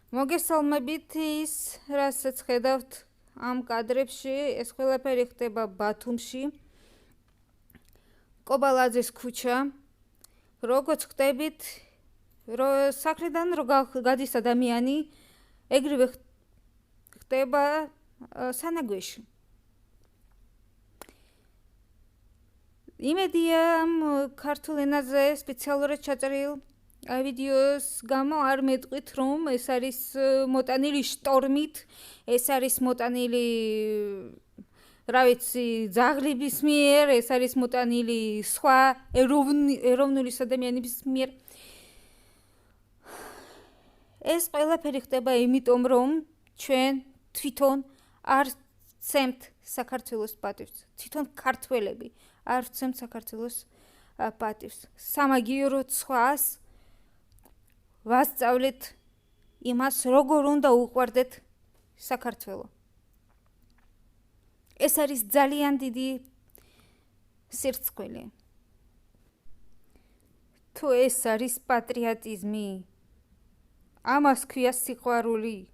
მოგესალმებით ის, რასაც ხედავთ ამ კადრებში, ეს ყველაფერი ხდება ბათუმში, კობალაძის ქუჩა. როგორც ხდებით, საქმედან რო გადის ადამიანი, ეგრევე ხდება სანაგვეში. იმედია ამ ქართულ ენაზე სპეციალურად ჩაწერილ ვიდეოს გამო არ მეტყვით, რომ ეს არის მოტანილი შტორმით, ეს არის მოტანილი, რა ვიცი, ძაღლების მიერ, ეს არის მოტანილი სხვა ეროვნული ადამიანების მიერ. ეს ყველაფერი ხდება იმიტომ, რომ ჩვენ თვითონ არ ვცემთ საქართველოს პატივს. თვითონ ქართველები არ ვცემთ საქართველოს პატივს. სამაგიეროდ სხვას ვასწავლეთ იმას, როგორ უნდა უყვარდეთ საქართველო. ეს არის ძალიან დიდი სირცხვილი. თუ ეს არის პატრიოტიზმი, ამას ქვია სიყვარული.